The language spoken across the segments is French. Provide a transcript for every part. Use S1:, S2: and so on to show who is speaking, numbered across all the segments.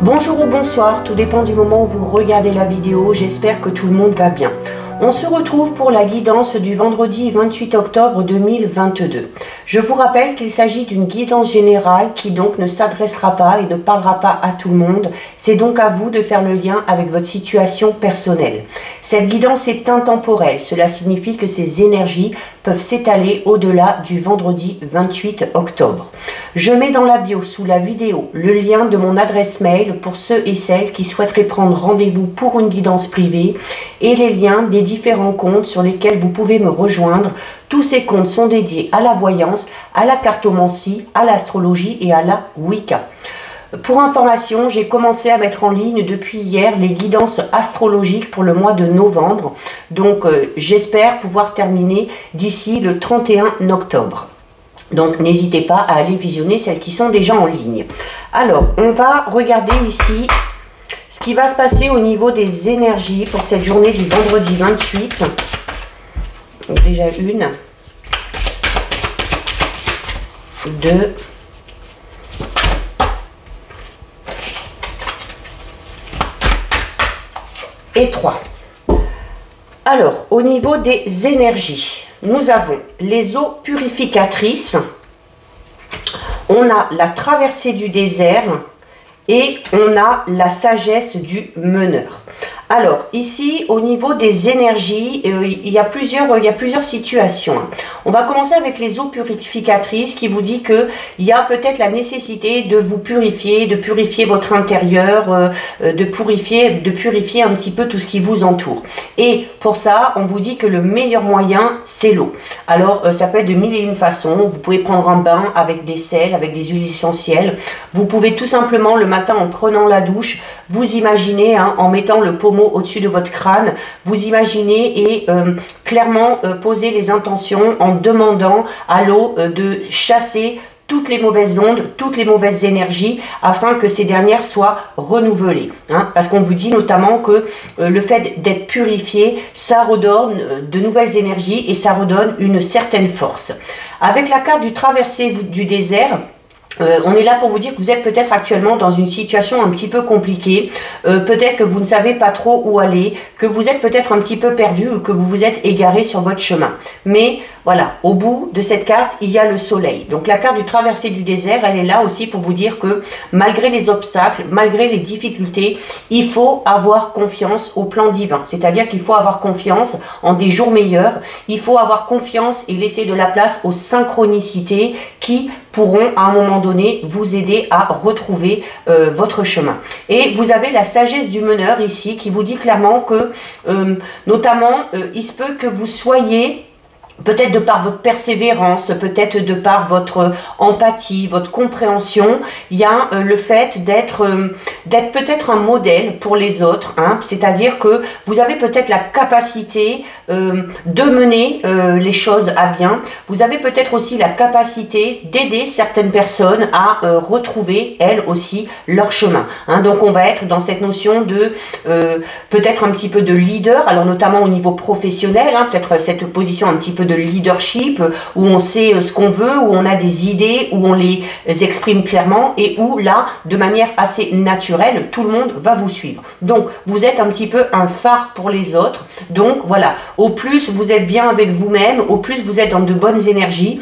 S1: Bonjour ou bonsoir, tout dépend du moment où vous regardez la vidéo, j'espère que tout le monde va bien. On se retrouve pour la guidance du vendredi 28 octobre 2022. Je vous rappelle qu'il s'agit d'une guidance générale qui donc ne s'adressera pas et ne parlera pas à tout le monde. C'est donc à vous de faire le lien avec votre situation personnelle. Cette guidance est intemporelle, cela signifie que ces énergies peuvent s'étaler au-delà du vendredi 28 octobre. Je mets dans la bio sous la vidéo le lien de mon adresse mail pour ceux et celles qui souhaiteraient prendre rendez-vous pour une guidance privée et les liens des différents comptes sur lesquels vous pouvez me rejoindre. Tous ces comptes sont dédiés à la voyance, à la cartomancie, à l'astrologie et à la Wicca. Pour information, j'ai commencé à mettre en ligne depuis hier les guidances astrologiques pour le mois de novembre. Donc j'espère pouvoir terminer d'ici le 31 octobre. Donc n'hésitez pas à aller visionner celles qui sont déjà en ligne. Alors, on va regarder ici ce qui va se passer au niveau des énergies pour cette journée du vendredi 28. Donc déjà une, deux, et 3. Alors, au niveau des énergies, nous avons les eaux purificatrices, on a la traversée du désert et on a la sagesse du meneur. Alors, ici, au niveau des énergies, il y a plusieurs situations. On va commencer avec les eaux purificatrices qui vous dit qu'il y a peut-être la nécessité de vous purifier, de purifier votre intérieur, de purifier un petit peu tout ce qui vous entoure. Et pour ça, on vous dit que le meilleur moyen, c'est l'eau. Alors, ça peut être de mille et une façons. Vous pouvez prendre un bain avec des sels, avec des huiles essentielles. Vous pouvez tout simplement, le matin, en prenant la douche, vous imaginez, en mettant le pommeau au-dessus de votre crâne, vous imaginez et clairement poser les intentions en demandant à l'eau de chasser toutes les mauvaises ondes, toutes les mauvaises énergies, afin que ces dernières soient renouvelées. Parce qu'on vous dit notamment que le fait d'être purifié, ça redonne de nouvelles énergies et ça redonne une certaine force. Avec la carte du traversée du désert, on est là pour vous dire que vous êtes peut-être actuellement dans une situation un petit peu compliquée, peut-être que vous ne savez pas trop où aller, que vous êtes peut-être un petit peu perdu ou que vous vous êtes égaré sur votre chemin. Mais voilà, au bout de cette carte, il y a le soleil. Donc la carte du traversée du désert, elle est là aussi pour vous dire que malgré les obstacles, malgré les difficultés, il faut avoir confiance au plan divin. C'est-à-dire qu'il faut avoir confiance en des jours meilleurs, il faut avoir confiance et laisser de la place aux synchronicités qui pourront à un moment donné vous aider à retrouver votre chemin. Et vous avez la sagesse du meneur ici qui vous dit clairement que notamment il se peut que vous soyez, peut-être de par votre persévérance, peut-être de par votre empathie, votre compréhension, il y a le fait d'être peut-être un modèle pour les autres. C'est-à-dire que vous avez peut-être la capacité de mener les choses à bien. Vous avez peut-être aussi la capacité d'aider certaines personnes à retrouver, elles aussi, leur chemin. Donc on va être dans cette notion de peut-être un petit peu de leader, alors notamment au niveau professionnel, peut-être cette position un petit peu de leadership, où on sait ce qu'on veut, où on a des idées, où on les exprime clairement et où là, de manière assez naturelle, tout le monde va vous suivre. Donc, vous êtes un petit peu un phare pour les autres. Donc, voilà, au plus vous êtes bien avec vous-même, au plus vous êtes dans de bonnes énergies,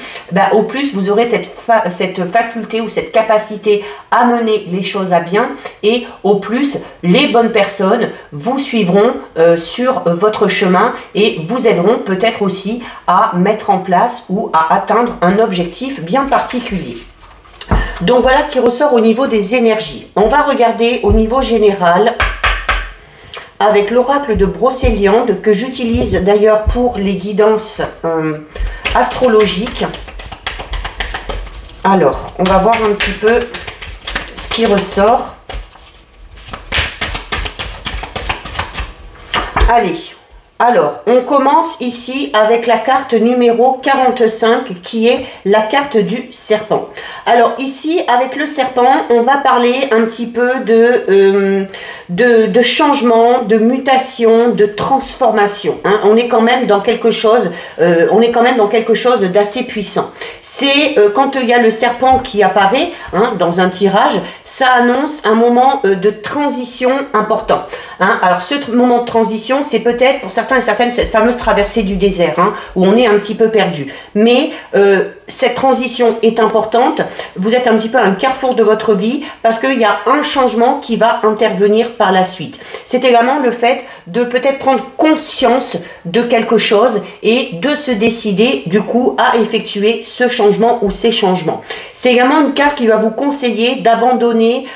S1: au plus vous aurez cette faculté ou cette capacité à mener les choses à bien et au plus les bonnes personnes vous suivront sur votre chemin et vous aideront peut-être aussi à mettre en place ou à atteindre un objectif bien particulier. Donc voilà ce qui ressort au niveau des énergies. On va regarder au niveau général avec l'oracle de Brocéliande que j'utilise d'ailleurs pour les guidances astrologiques. Alors, on va voir un petit peu ce qui ressort. Allez, Alors, on commence ici avec la carte numéro 45 qui est la carte du serpent. Alors ici, avec le serpent, on va parler un petit peu de changement, de mutation, de transformation. Hein. On est quand même dans quelque chose, d'assez puissant. C'est quand il y a le serpent qui apparaît hein, dans un tirage, ça annonce un moment de transition important. Hein. Alors ce moment de transition, c'est peut-être pour certains et certaines cette fameuse traversée du désert, hein, où on est un petit peu perdu. Mais cette transition est importante. Vous êtes un petit peu à un carrefour de votre vie parce qu'il y a un changement qui va intervenir par la suite. C'est également le fait de peut-être prendre conscience de quelque chose et de se décider du coup à effectuer ce changement ou ces changements. C'est également une carte qui va vous conseiller d'abandonner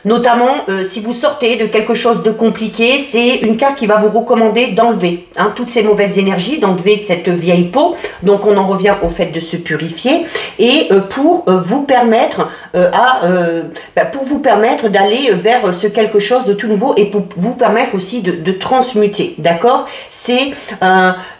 S1: notamment si vous sortez de quelque chose de compliqué, c'est une carte qui va vous recommander d'enlever hein, toutes ces mauvaises énergies, d'enlever cette vieille peau. Donc on en revient au fait de se purifier et pour vous permettre d'aller vers ce quelque chose de tout nouveau et pour vous permettre aussi de transmuter. D'accord? C'est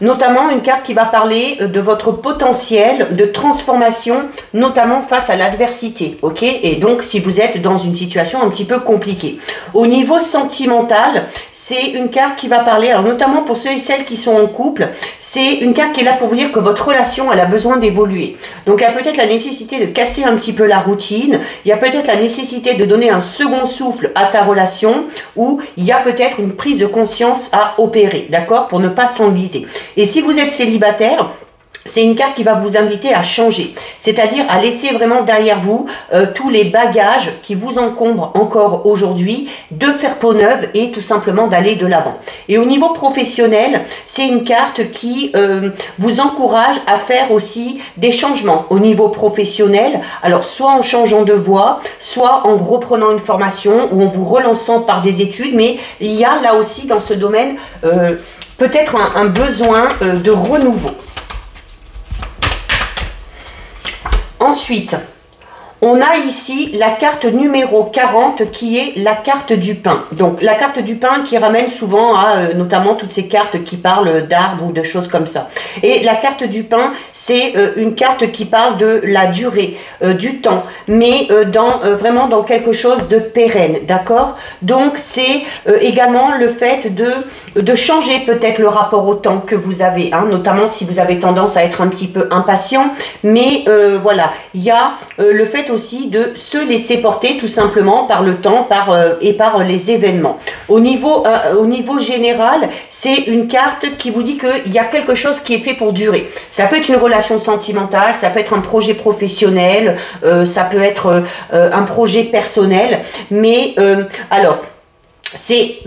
S1: notamment une carte qui va parler de votre potentiel de transformation, notamment face à l'adversité. Ok? Et donc si vous êtes dans une situation un petit peu compliqué. Au niveau sentimental, c'est une carte qui va parler, alors notamment pour ceux et celles qui sont en couple, c'est une carte qui est là pour vous dire que votre relation, elle a besoin d'évoluer. Donc il y a peut-être la nécessité de casser un petit peu la routine, il y a peut-être la nécessité de donner un second souffle à sa relation, ou il y a peut-être une prise de conscience à opérer, d'accord, pour ne pas s'enliser. Et si vous êtes célibataire, c'est une carte qui va vous inviter à changer, c'est-à-dire à laisser vraiment derrière vous tous les bagages qui vous encombrent encore aujourd'hui, de faire peau neuve et tout simplement d'aller de l'avant. Et au niveau professionnel, c'est une carte qui vous encourage à faire aussi des changements au niveau professionnel, alors soit en changeant de voie, soit en reprenant une formation ou en vous relançant par des études, mais il y a là aussi dans ce domaine peut-être un besoin de renouveau. Ensuite, on a ici la carte numéro 40 qui est la carte du pain. Donc la carte du pain qui ramène souvent à notamment toutes ces cartes qui parlent d'arbres ou de choses comme ça. Et la carte du pain, c'est une carte qui parle de la durée, du temps, mais vraiment dans quelque chose de pérenne, d'accord? Donc c'est également le fait de changer peut-être le rapport au temps que vous avez, hein, notamment si vous avez tendance à être un petit peu impatient, mais voilà, il y a le fait aussi de se laisser porter tout simplement par le temps et par les événements. Au niveau général, c'est une carte qui vous dit qu'il y a quelque chose qui est fait pour durer. Ça peut être une relation sentimentale, ça peut être un projet professionnel, ça peut être un projet personnel, mais alors, c'est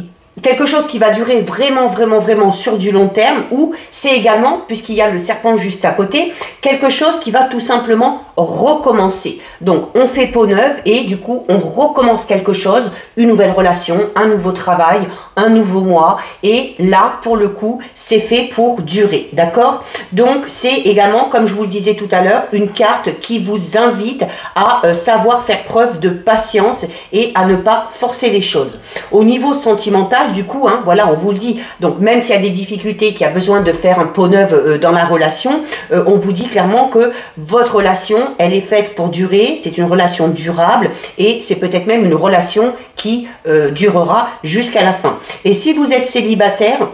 S1: quelque chose qui va durer vraiment sur du long terme, ou c'est également, puisqu'il y a le serpent juste à côté, quelque chose qui va tout simplement recommencer. Donc on fait peau neuve et du coup on recommence quelque chose, une nouvelle relation, un nouveau travail, un nouveau mois, et là pour le coup c'est fait pour durer, d'accord? Donc c'est également, comme je vous le disais tout à l'heure, une carte qui vous invite à savoir faire preuve de patience et à ne pas forcer les choses. Au niveau sentimental, du coup, hein, voilà, on vous le dit, donc même s'il y a des difficultés, qu'il y a besoin de faire un peau neuve dans la relation, on vous dit clairement que votre relation, elle est faite pour durer, c'est une relation durable et c'est peut-être même une relation qui durera jusqu'à la fin. Et si vous êtes célibataire,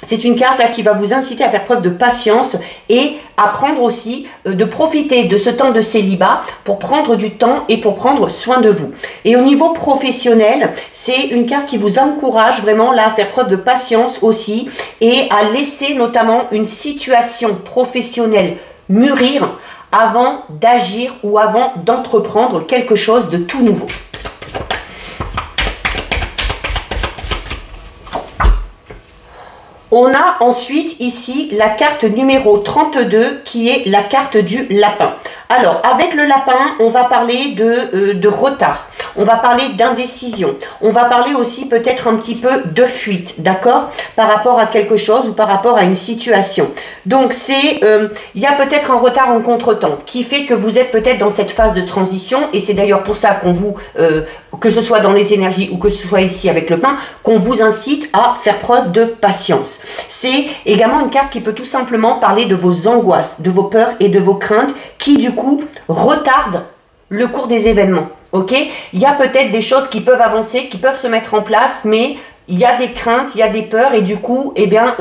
S1: c'est une carte là qui va vous inciter à faire preuve de patience et à prendre aussi, de profiter de ce temps de célibat pour prendre du temps et pour prendre soin de vous. Et au niveau professionnel, c'est une carte qui vous encourage vraiment là à faire preuve de patience aussi et à laisser notamment une situation professionnelle mûrir avant d'agir ou avant d'entreprendre quelque chose de tout nouveau. On a ensuite ici la carte numéro 32 qui est la carte du lapin. Alors, avec le lapin, on va parler de retard, on va parler d'indécision, on va parler aussi peut-être un petit peu de fuite, d'accord, par rapport à quelque chose ou par rapport à une situation. Donc, il y a peut-être un retard en contretemps qui fait que vous êtes peut-être dans cette phase de transition et c'est d'ailleurs pour ça qu'on vous, que ce soit dans les énergies ou que ce soit ici avec le pain, qu'on vous incite à faire preuve de patience. C'est également une carte qui peut tout simplement parler de vos angoisses, de vos peurs et de vos craintes qui du coup retardent le cours des événements. Ok, il y a peut-être des choses qui peuvent avancer, qui peuvent se mettre en place, mais il y a des craintes, il y a des peurs et du coup, eh bien,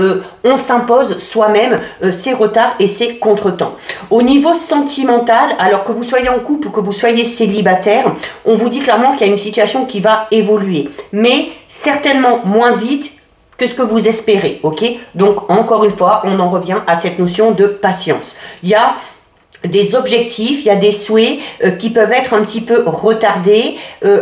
S1: on s'impose soi-même ces retards et ces contretemps. Au niveau sentimental, alors que vous soyez en couple ou que vous soyez célibataire, on vous dit clairement qu'il y a une situation qui va évoluer, mais certainement moins vite que ce que vous espérez, ok? Donc, encore une fois, on en revient à cette notion de patience. Il y a des objectifs, il y a des souhaits qui peuvent être un petit peu retardés.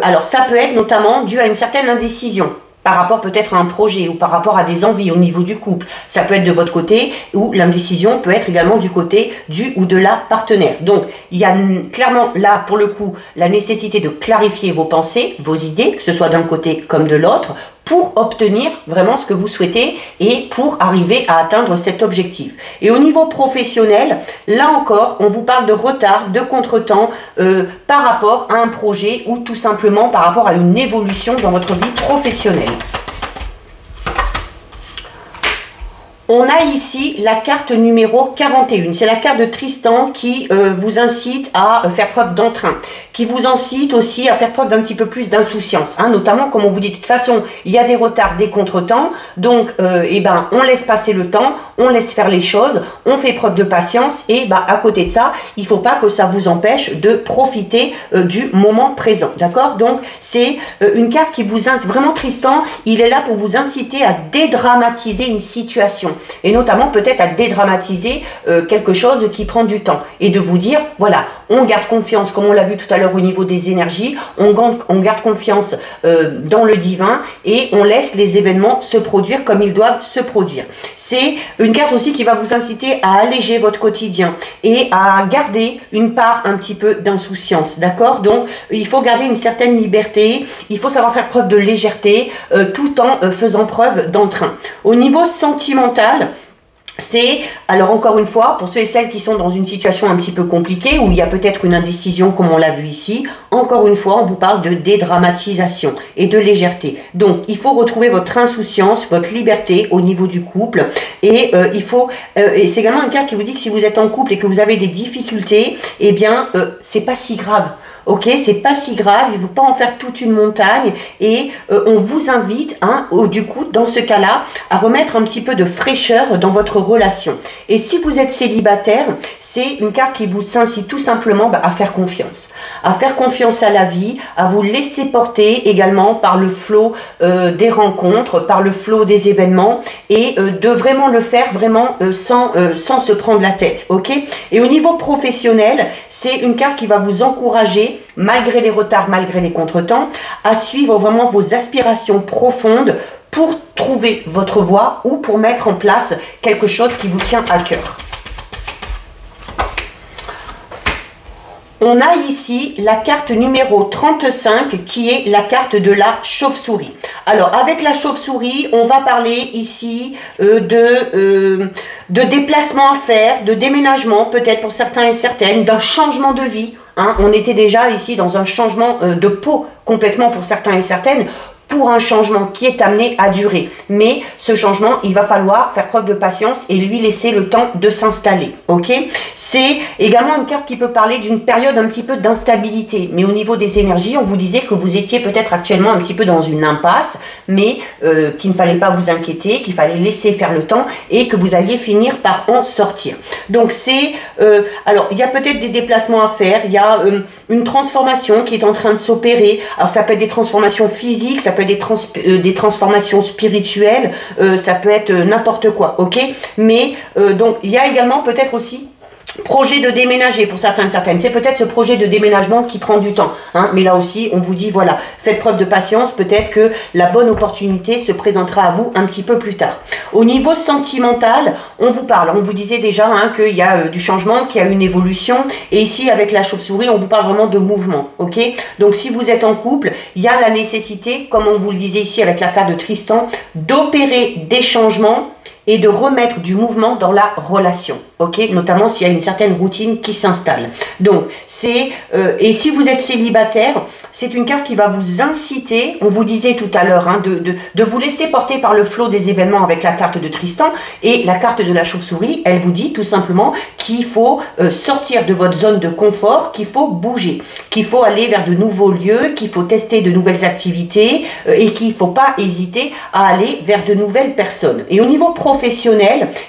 S1: Alors, ça peut être notamment dû à une certaine indécision par rapport peut-être à un projet ou par rapport à des envies au niveau du couple. Ça peut être de votre côté ou l'indécision peut être également du côté du ou de la partenaire. Donc, il y a clairement là, pour le coup, la nécessité de clarifier vos pensées, vos idées, que ce soit d'un côté comme de l'autre, pour obtenir vraiment ce que vous souhaitez et pour arriver à atteindre cet objectif. Et au niveau professionnel, là encore, on vous parle de retard, de contretemps par rapport à un projet ou tout simplement par rapport à une évolution dans votre vie professionnelle. On a ici la carte numéro 41. C'est la carte de Tristan qui vous incite à faire preuve d'entrain, qui vous incite aussi à faire preuve d'un petit peu plus d'insouciance. Hein, notamment, comme on vous dit, de toute façon, il y a des retards, des contretemps. Donc, eh ben, on laisse passer le temps, on laisse faire les choses, on fait preuve de patience. Et bah, à côté de ça, il ne faut pas que ça vous empêche de profiter du moment présent. D'accord? Donc, c'est une carte qui vous incite. Vraiment, Tristan, il est là pour vous inciter à dédramatiser une situation. Et notamment peut-être à dédramatiser quelque chose qui prend du temps et de vous dire, voilà, on garde confiance, comme on l'a vu tout à l'heure au niveau des énergies, on garde confiance dans le divin et on laisse les événements se produire comme ils doivent se produire. C'est une carte aussi qui va vous inciter à alléger votre quotidien et à garder une part un petit peu d'insouciance, d'accord? Donc, il faut garder une certaine liberté, il faut savoir faire preuve de légèreté tout en faisant preuve d'entrain. Au niveau sentimental, c'est, alors encore une fois, pour ceux et celles qui sont dans une situation un petit peu compliquée, où il y a peut-être une indécision comme on l'a vu ici, encore une fois, on vous parle de dédramatisation et de légèreté. Donc, il faut retrouver votre insouciance, votre liberté au niveau du couple, et et c'est également une carte qui vous dit que si vous êtes en couple et que vous avez des difficultés, eh bien, c'est pas si grave. Ok, c'est pas si grave, il ne faut pas en faire toute une montagne et on vous invite, du coup, dans ce cas-là, à remettre un petit peu de fraîcheur dans votre relation. Et si vous êtes célibataire, c'est une carte qui vous incite tout simplement à faire confiance à la vie, à vous laisser porter également par le flot des rencontres, par le flot des événements et de vraiment le faire vraiment sans se prendre la tête. Ok. Et au niveau professionnel, c'est une carte qui va vous encourager malgré les retards, malgré les contretemps, à suivre vraiment vos aspirations profondes pour trouver votre voie ou pour mettre en place quelque chose qui vous tient à cœur. On a ici la carte numéro 35 qui est la carte de la chauve-souris. Alors avec la chauve-souris, on va parler ici de déplacement à faire, de déménagement peut-être pour certains et certaines, d'un changement de vie. On était déjà ici dans un changement de peau complètement pour certains et certaines, pour un changement qui est amené à durer. Mais ce changement, il va falloir faire preuve de patience et lui laisser le temps de s'installer. Ok? C'est également une carte qui peut parler d'une période un petit peu d'instabilité. Mais au niveau des énergies, on vous disait que vous étiez peut-être actuellement un petit peu dans une impasse, mais qu'il ne fallait pas vous inquiéter, qu'il fallait laisser faire le temps et que vous alliez finir par en sortir. Donc c'est... alors, il y a peut-être des déplacements à faire, il y a une transformation qui est en train de s'opérer. Alors, ça peut être des transformations physiques, ça peut être des transformations spirituelles, ça peut être n'importe quoi, ok? Mais donc il y a également peut-être aussi Projet de déménager pour certains et certaines. C'est peut-être ce projet de déménagement qui prend du temps. Hein, mais là aussi, on vous dit, voilà, faites preuve de patience. Peut-être que la bonne opportunité se présentera à vous un petit peu plus tard. Au niveau sentimental, on vous parle. On vous disait déjà hein, qu'il y a du changement, qu'il y a une évolution. Et ici, avec la chauve-souris, on vous parle vraiment de mouvement. Ok. Donc, si vous êtes en couple, il y a la nécessité, comme on vous le disait ici avec la carte de Tristan, d'opérer des changements et de remettre du mouvement dans la relation, ok, notamment s'il y a une certaine routine qui s'installe. Donc, c'est, et si vous êtes célibataire, c'est une carte qui va vous inciter, on vous disait tout à l'heure, hein, de vous laisser porter par le flot des événements avec la carte de Tristan, et la carte de la chauve-souris, elle vous dit tout simplement qu'il faut sortir de votre zone de confort, qu'il faut bouger, qu'il faut aller vers de nouveaux lieux, qu'il faut tester de nouvelles activités, et qu'il ne faut pas hésiter à aller vers de nouvelles personnes. Et au niveau professionnel,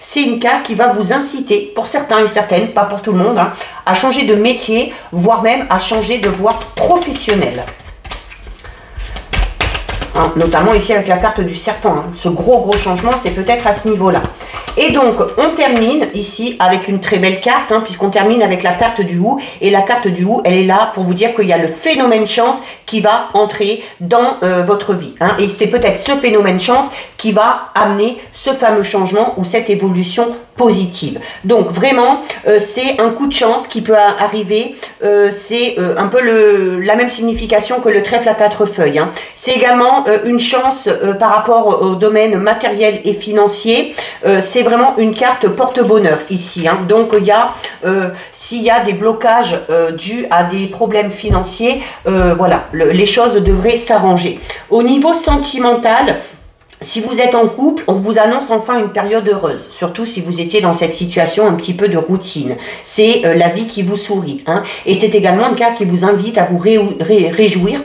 S1: c'est une carte qui va vous inciter, pour certains et certaines, pas pour tout le monde, hein, à changer de métier, voire même à changer de voie professionnelle. Hein, notamment ici avec la carte du serpent. Hein. Ce gros changement, c'est peut-être à ce niveau-là. Et donc, on termine ici avec une très belle carte, hein, puisqu'on termine avec la carte du Hou. Et la carte du Hou, elle est là pour vous dire qu'il y a le phénomène chance qui va entrer dans votre vie. Hein, et c'est peut-être ce phénomène chance qui va amener ce fameux changement ou cette évolution positive. Donc, vraiment, c'est un coup de chance qui peut arriver. C'est un peu la même signification que le trèfle à 4 feuilles. Hein. C'est également une chance par rapport au domaine matériel et financier. C'est vraiment une carte porte-bonheur ici. Hein. Donc, il y a, s'il y a des blocages dus à des problèmes financiers, voilà, les choses devraient s'arranger. Au niveau sentimental, si vous êtes en couple, on vous annonce enfin une période heureuse, surtout si vous étiez dans cette situation un petit peu de routine. C'est la vie qui vous sourit. Hein. Et c'est également une carte qui vous invite à vous réjouir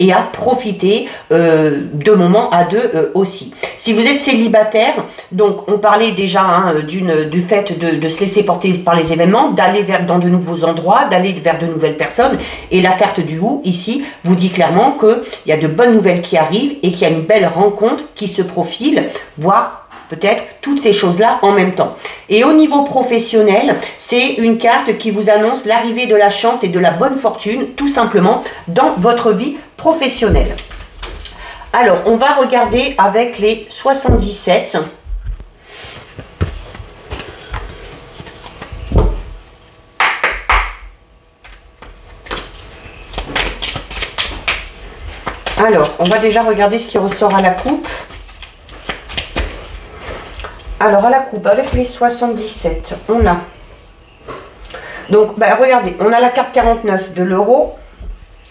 S1: et à profiter de moments à deux aussi. Si vous êtes célibataire, donc on parlait déjà hein, du fait de se laisser porter par les événements, d'aller dans de nouveaux endroits, d'aller vers de nouvelles personnes. Et la carte du Hou, ici, vous dit clairement qu'il y a de bonnes nouvelles qui arrivent et qu'il y a une belle rencontre qui se profile, voire peut-être toutes ces choses-là en même temps. Et au niveau professionnel, c'est une carte qui vous annonce l'arrivée de la chance et de la bonne fortune, tout simplement, dans votre vie professionnelle. Alors, on va regarder avec les 77. Alors, on va déjà regarder ce qui ressort à la coupe. Alors, à la coupe, avec les 77, on a... Donc, regardez, on a la carte 49 de l'euro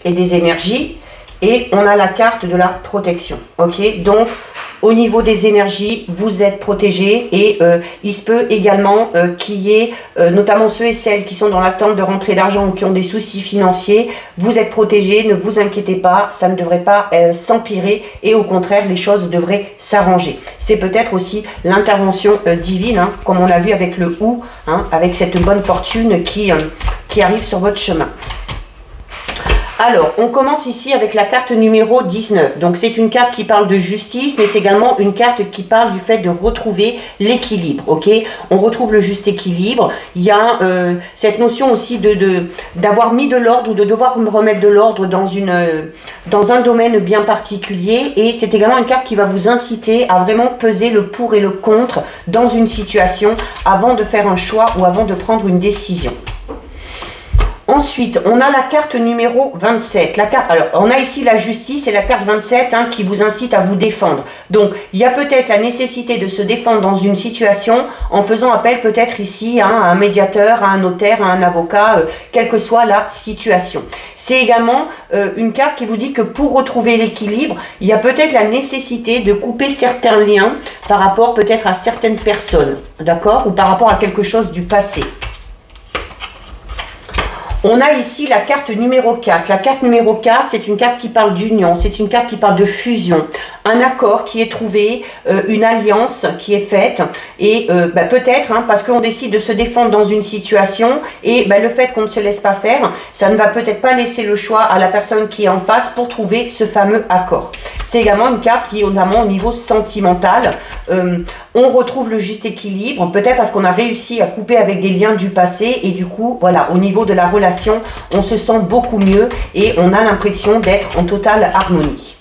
S1: et des énergies. Et on a la carte de la protection. Ok, donc, au niveau des énergies, vous êtes protégés. Et il se peut également qu'il y ait, notamment ceux et celles qui sont dans l'attente de rentrée d'argent ou qui ont des soucis financiers, vous êtes protégés, ne vous inquiétez pas, ça ne devrait pas s'empirer. Et au contraire, les choses devraient s'arranger. C'est peut-être aussi l'intervention divine, hein, comme on l'a vu avec le Hou, hein, avec cette bonne fortune qui arrive sur votre chemin. Alors, on commence ici avec la carte numéro 19. Donc, c'est une carte qui parle de justice, mais c'est également une carte qui parle du fait de retrouver l'équilibre. Ok, on retrouve le juste équilibre. Il y a cette notion aussi d'avoir mis de l'ordre ou de devoir remettre de l'ordre dans un domaine bien particulier. Et c'est également une carte qui va vous inciter à vraiment peser le pour et le contre dans une situation avant de faire un choix ou avant de prendre une décision. Ensuite, on a la carte numéro 27. Alors, on a ici la justice et la carte 27 hein, qui vous incite à vous défendre. Donc, il y a peut-être la nécessité de se défendre dans une situation en faisant appel peut-être ici hein, à un médiateur, à un notaire, à un avocat, quelle que soit la situation. C'est également une carte qui vous dit que pour retrouver l'équilibre, il y a peut-être la nécessité de couper certains liens par rapport peut-être à certaines personnes, d'accord, ou par rapport à quelque chose du passé. On a ici la carte numéro 4. La carte numéro 4, c'est une carte qui parle d'union, c'est une carte qui parle de fusion. un accord qui est trouvé, une alliance qui est faite, et peut-être, hein, parce qu'on décide de se défendre dans une situation, et le fait qu'on ne se laisse pas faire, ça ne va peut-être pas laisser le choix à la personne qui est en face pour trouver ce fameux accord. C'est également une carte qui, notamment au niveau sentimental, on retrouve le juste équilibre, peut-être parce qu'on a réussi à couper avec des liens du passé, et du coup, voilà, au niveau de la relation, on se sent beaucoup mieux, et on a l'impression d'être en totale harmonie.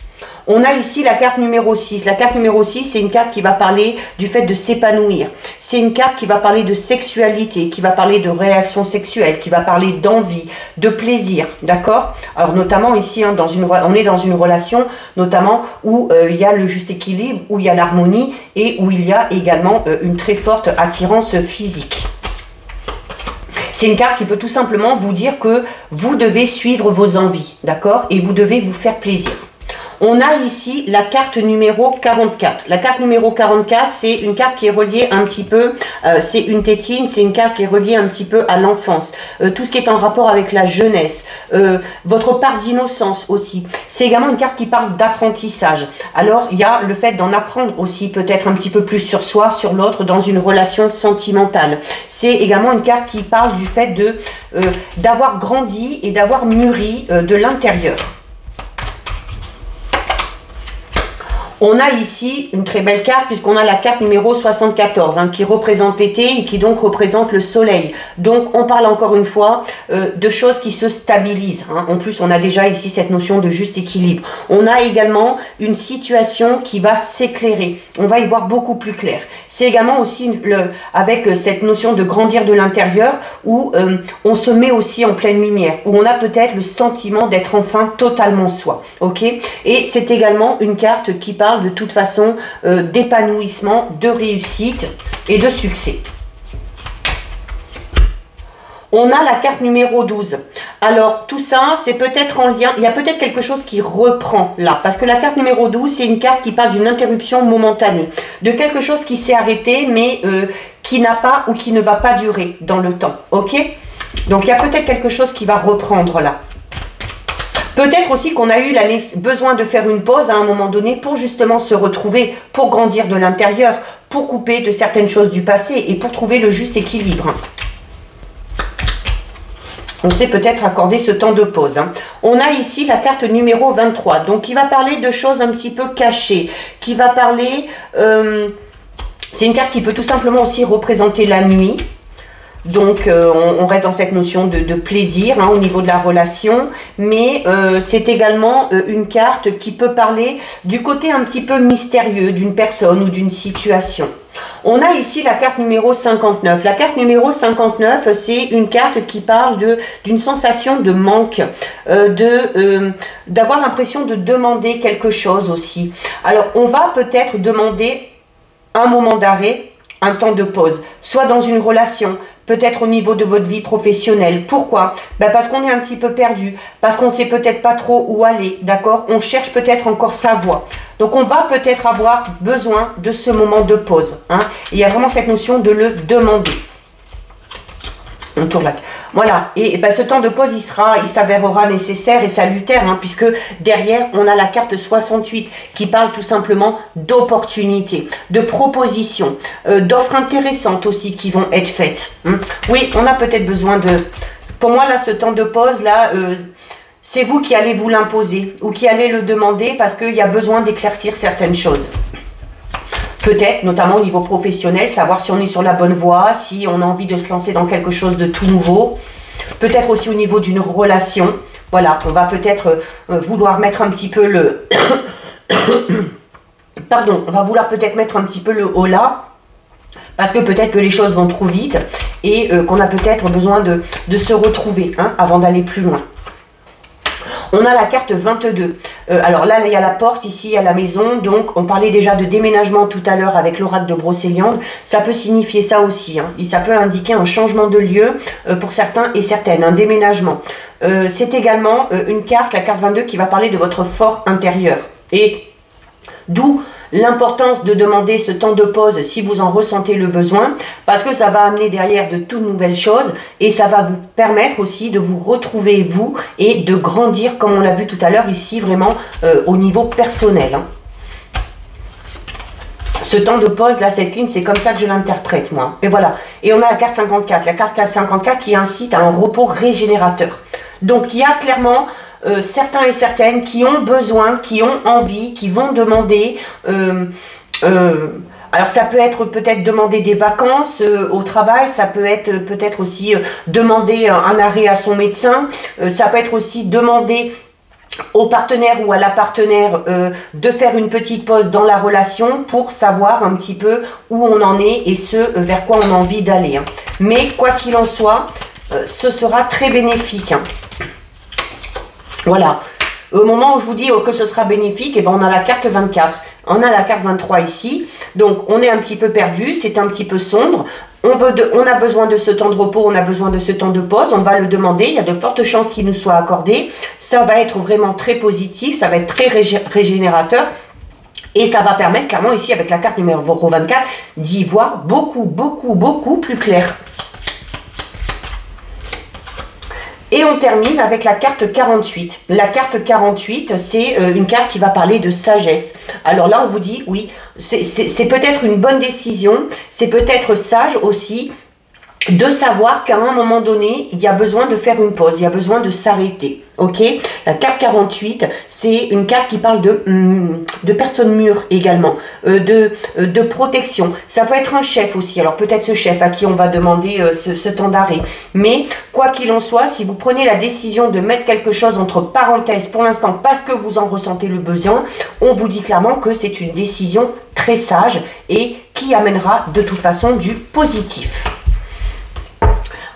S1: On a ici la carte numéro 6. La carte numéro 6, c'est une carte qui va parler du fait de s'épanouir. C'est une carte qui va parler de sexualité, qui va parler de réaction sexuelle, qui va parler d'envie, de plaisir, d'accord? Alors notamment ici, hein, on est dans une relation notamment où il y a le juste équilibre, où il y a l'harmonie et où il y a également une très forte attirance physique. C'est une carte qui peut tout simplement vous dire que vous devez suivre vos envies, d'accord? Et vous devez vous faire plaisir. On a ici la carte numéro 44. La carte numéro 44, c'est une carte qui est reliée un petit peu, c'est une tétine, c'est une carte qui est reliée un petit peu à l'enfance. Tout ce qui est en rapport avec la jeunesse, votre part d'innocence aussi. C'est également une carte qui parle d'apprentissage. Alors, il y a le fait d'en apprendre aussi peut-être un petit peu plus sur soi, sur l'autre, dans une relation sentimentale. C'est également une carte qui parle du fait d'avoir grandi et d'avoir mûri de l'intérieur. On a ici une très belle carte puisqu'on a la carte numéro 74 hein, qui représente l'été et qui donc représente le soleil. Donc on parle encore une fois de choses qui se stabilisent. Hein. En plus on a déjà ici cette notion de juste équilibre. On a également une situation qui va s'éclairer. On va y voir beaucoup plus clair. C'est également aussi avec cette notion de grandir de l'intérieur où on se met aussi en pleine lumière. Où on a peut-être le sentiment d'être enfin totalement soi. Ok. Et c'est également une carte qui parle de toute façon d'épanouissement, de réussite et de succès. On a la carte numéro 12. Alors, tout ça, c'est peut-être en lien, il y a peut-être quelque chose qui reprend là, parce que la carte numéro 12, c'est une carte qui parle d'une interruption momentanée, de quelque chose qui s'est arrêté, mais qui n'a pas ou qui ne va pas durer dans le temps, ok? Donc, il y a peut-être quelque chose qui va reprendre là. Peut-être aussi qu'on a eu besoin de faire une pause à un moment donné pour justement se retrouver, pour grandir de l'intérieur, pour couper de certaines choses du passé et pour trouver le juste équilibre. On s'est peut-être accordé ce temps de pause. Hein. On a ici la carte numéro 23, donc qui va parler de choses un petit peu cachées, qui va parler... c'est une carte qui peut tout simplement aussi représenter la nuit. Donc on reste dans cette notion de plaisir hein, au niveau de la relation, mais c'est également une carte qui peut parler du côté un petit peu mystérieux d'une personne ou d'une situation. On a ici la carte numéro 59. La carte numéro 59, c'est une carte qui parle d'une sensation de manque, d'avoir l'impression de demander quelque chose aussi. Alors on va peut-être demander un moment d'arrêt, un temps de pause, soit dans une relation, peut-être au niveau de votre vie professionnelle. Pourquoi? Parce qu'on est un petit peu perdu, parce qu'on ne sait peut-être pas trop où aller, d'accord? On cherche peut-être encore sa voie. Donc on va peut-être avoir besoin de ce moment de pause. Hein. Il y a vraiment cette notion de le demander. On tourne là. Voilà, et ce temps de pause, il s'avérera nécessaire et salutaire, hein, puisque derrière, on a la carte 68 qui parle tout simplement d'opportunités, de propositions, d'offres intéressantes aussi qui vont être faites. Hein. Oui, on a peut-être besoin de... Pour moi, là, ce temps de pause, là, c'est vous qui allez vous l'imposer ou qui allez le demander parce qu'il y a besoin d'éclaircir certaines choses. Peut-être, notamment au niveau professionnel, savoir si on est sur la bonne voie, si on a envie de se lancer dans quelque chose de tout nouveau. Peut-être aussi au niveau d'une relation. Voilà, on va peut-être vouloir mettre un petit peu le... Pardon, on va vouloir peut-être mettre un petit peu le haut là. Parce que peut-être que les choses vont trop vite et qu'on a peut-être besoin de se retrouver hein, avant d'aller plus loin. On a la carte 22. Alors là, il y a la porte, ici, il y a la maison. Donc, on parlait déjà de déménagement tout à l'heure avec l'oracle de Brocéliande. Ça peut signifier ça aussi. Hein. Ça peut indiquer un changement de lieu pour certains et certaines, un déménagement. C'est également une carte, la carte 22, qui va parler de votre fort intérieur. Et d'où l'importance de demander ce temps de pause si vous en ressentez le besoin, parce que ça va amener derrière de toutes nouvelles choses et ça va vous permettre aussi de vous retrouver vous et de grandir comme on l'a vu tout à l'heure ici vraiment au niveau personnel. Hein. Ce temps de pause, là, cette ligne, c'est comme ça que je l'interprète, moi. Et voilà. Et on a la carte 54. La carte 54 qui incite à un repos régénérateur. Donc, il y a clairement certains et certaines qui ont besoin, qui ont envie, qui vont demander... alors, ça peut être peut-être demander des vacances au travail. Ça peut être peut-être aussi demander un arrêt à son médecin. Ça peut être aussi demander... au partenaire ou à la partenaire de faire une petite pause dans la relation pour savoir un petit peu où on en est et ce vers quoi on a envie d'aller. Hein. Mais quoi qu'il en soit, ce sera très bénéfique. Hein. Voilà. Au moment où je vous dis que ce sera bénéfique, et ben on a la carte 24. On a la carte 23 ici. Donc on est un petit peu perdu, c'est un petit peu sombre. On a besoin de ce temps de repos, on a besoin de ce temps de pause, on va le demander, il y a de fortes chances qu'il nous soit accordé. Ça va être vraiment très positif, ça va être très régénérateur. Et ça va permettre clairement ici avec la carte numéro 24 d'y voir beaucoup plus clair. Et on termine avec la carte 48. La carte 48, c'est une carte qui va parler de sagesse. Alors là, on vous dit, oui, c'est peut-être une bonne décision, c'est peut-être sage aussi de savoir qu'à un moment donné, il y a besoin de faire une pause, il y a besoin de s'arrêter. Ok, la carte 48, c'est une carte qui parle de personnes mûres également, de protection. Ça peut être un chef aussi, alors peut-être ce chef à qui on va demander ce temps d'arrêt. Mais quoi qu'il en soit, si vous prenez la décision de mettre quelque chose entre parenthèses pour l'instant parce que vous en ressentez le besoin, on vous dit clairement que c'est une décision très sage et qui amènera de toute façon du positif.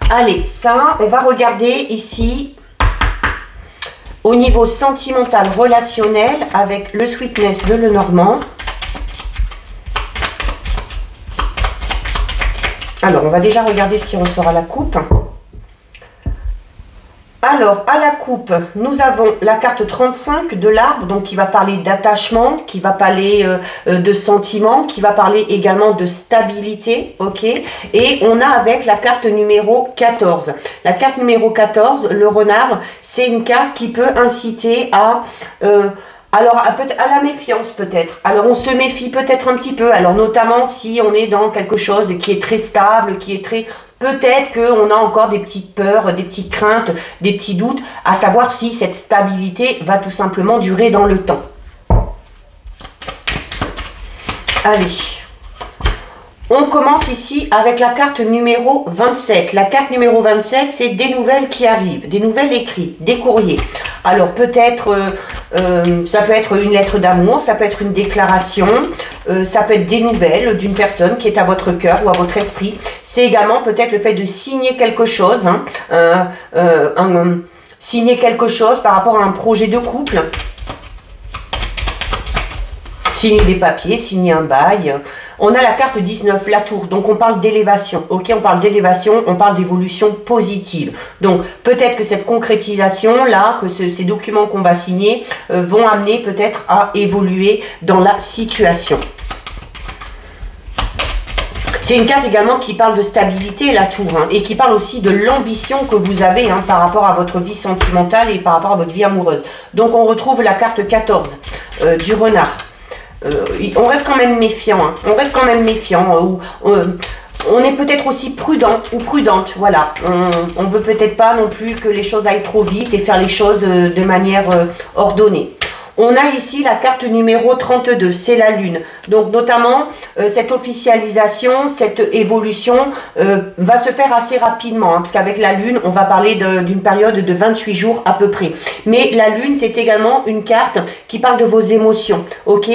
S1: Allez, ça, on va regarder ici au niveau sentimental, relationnel, avec le Sweetness de Lenormand. Alors, on va déjà regarder ce qui ressort à la coupe. Alors, à la coupe, nous avons la carte 35 de l'arbre, donc qui va parler d'attachement, qui va parler de sentiment, qui va parler également de stabilité, ok. Et on a avec la carte numéro 14. La carte numéro 14, le renard, c'est une carte qui peut inciter à... alors, à la méfiance peut-être. Alors, on se méfie peut-être un petit peu. Alors, notamment si on est dans quelque chose qui est très stable, qui est très... Peut-être qu'on a encore des petites peurs, des petites craintes, des petits doutes, à savoir si cette stabilité va tout simplement durer dans le temps. Allez. On commence ici avec la carte numéro 27. La carte numéro 27, c'est des nouvelles qui arrivent, des nouvelles écrites, des courriers. Alors peut-être, ça peut être une lettre d'amour, ça peut être une déclaration, ça peut être des nouvelles d'une personne qui est à votre cœur ou à votre esprit. C'est également peut-être le fait de signer quelque chose, hein, signer quelque chose par rapport à un projet de couple. Signer des papiers, signer un bail. On a la carte 19, la tour, donc on parle d'élévation, ok, on parle d'élévation, on parle d'évolution positive. Donc peut-être que cette concrétisation-là, que ces documents qu'on va signer vont amener peut-être à évoluer dans la situation. C'est une carte également qui parle de stabilité, la tour, hein, et qui parle aussi de l'ambition que vous avez hein, par rapport à votre vie sentimentale et par rapport à votre vie amoureuse. Donc on retrouve la carte 14 du renard. On reste quand même méfiant, hein. On reste quand même méfiant, on est peut-être aussi prudent ou prudente, voilà, on veut peut-être pas non plus que les choses aillent trop vite et faire les choses de manière ordonnée. On a ici la carte numéro 32, c'est la lune. Donc notamment, cette officialisation, cette évolution va se faire assez rapidement. Hein, parce qu'avec la lune, on va parler d'une période de 28 jours à peu près. Mais la lune, c'est également une carte qui parle de vos émotions, ok,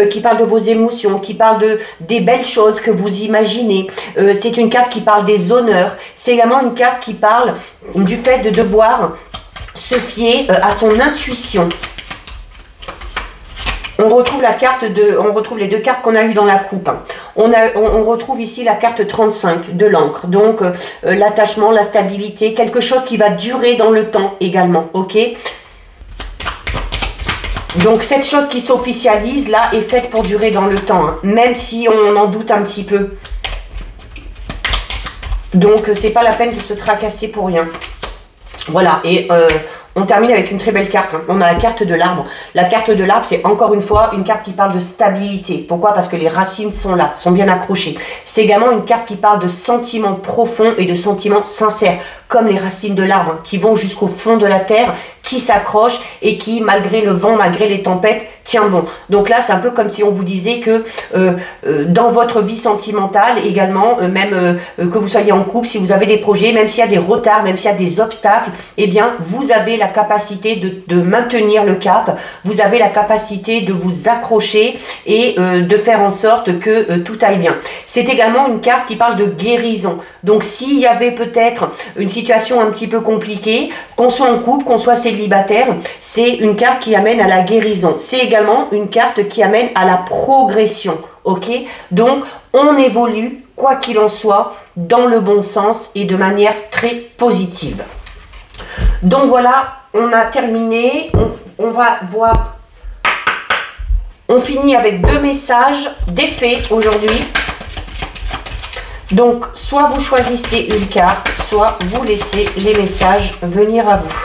S1: qui parle de vos émotions, qui parle des belles choses que vous imaginez. C'est une carte qui parle des honneurs. C'est également une carte qui parle du fait de devoir se fier à son intuition. On retrouve les deux cartes qu'on a eues dans la coupe. On retrouve ici la carte 35 de l'encre. Donc, l'attachement, la stabilité, quelque chose qui va durer dans le temps également. Ok. Donc, cette chose qui s'officialise, là, est faite pour durer dans le temps. Hein, même si on en doute un petit peu. Donc, c'est pas la peine de se tracasser pour rien. Voilà. Et On termine avec une très belle carte. On a la carte de l'arbre. La carte de l'arbre, c'est encore une fois une carte qui parle de stabilité. Pourquoi? Parce que les racines sont là, sont bien accrochées. C'est également une carte qui parle de sentiments profonds et de sentiments sincères, comme les racines de l'arbre, qui vont jusqu'au fond de la terre, qui s'accrochent et qui, malgré le vent, malgré les tempêtes, tient bon. Donc là, c'est un peu comme si on vous disait que dans votre vie sentimentale également, même que vous soyez en couple, si vous avez des projets, même s'il y a des retards, même s'il y a des obstacles, eh bien, vous avez la capacité de maintenir le cap, vous avez la capacité de vous accrocher et de faire en sorte que tout aille bien. C'est également une carte qui parle de guérison. Donc, s'il y avait peut-être une situation un petit peu compliquée, qu'on soit en couple, qu'on soit célibataire, c'est une carte qui amène à la guérison. C'est également une carte qui amène à la progression. Ok? Donc, on évolue, quoi qu'il en soit, dans le bon sens et de manière très positive. Donc voilà, on a terminé. On va voir. On finit avec 2 messages d'effet aujourd'hui. Donc, soit vous choisissez une carte, soit vous laissez les messages venir à vous.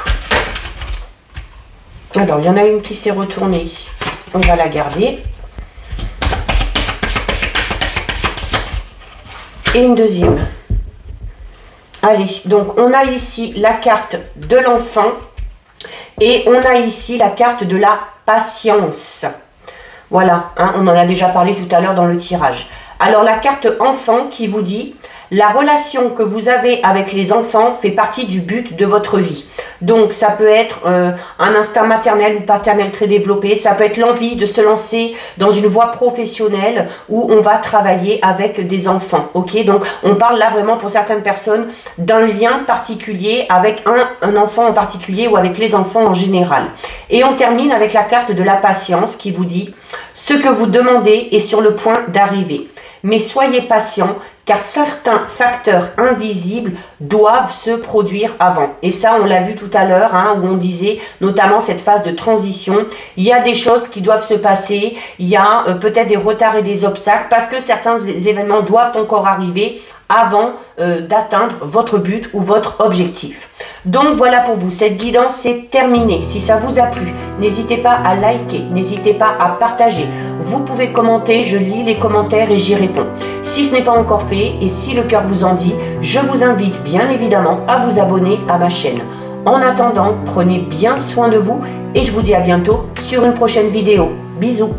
S1: Alors, il y en a une qui s'est retournée. On va la garder. Et une deuxième. Allez, donc on a ici la carte de l'enfant. Et on a ici la carte de la patience. Voilà, hein, on en a déjà parlé tout à l'heure dans le tirage. Alors la carte enfant qui vous dit la relation que vous avez avec les enfants fait partie du but de votre vie. Donc ça peut être un instinct maternel ou paternel très développé, ça peut être l'envie de se lancer dans une voie professionnelle où on va travailler avec des enfants. Ok, donc on parle là vraiment pour certaines personnes d'un lien particulier avec un enfant en particulier ou avec les enfants en général. Et on termine avec la carte de la patience qui vous dit ce que vous demandez est sur le point d'arriver. Mais soyez patient car certains facteurs invisibles doivent se produire avant. Et ça, on l'a vu tout à l'heure, hein, où on disait, notamment cette phase de transition, il y a des choses qui doivent se passer, il y a peut-être des retards et des obstacles, parce que certains événements doivent encore arriver avant d'atteindre votre but ou votre objectif. Donc voilà pour vous, cette guidance est terminée. Si ça vous a plu, n'hésitez pas à liker, n'hésitez pas à partager. Vous pouvez commenter, je lis les commentaires et j'y réponds. Si ce n'est pas encore fait et si le cœur vous en dit, je vous invite bien évidemment à vous abonner à ma chaîne. En attendant, prenez bien soin de vous et je vous dis à bientôt sur une prochaine vidéo. Bisous.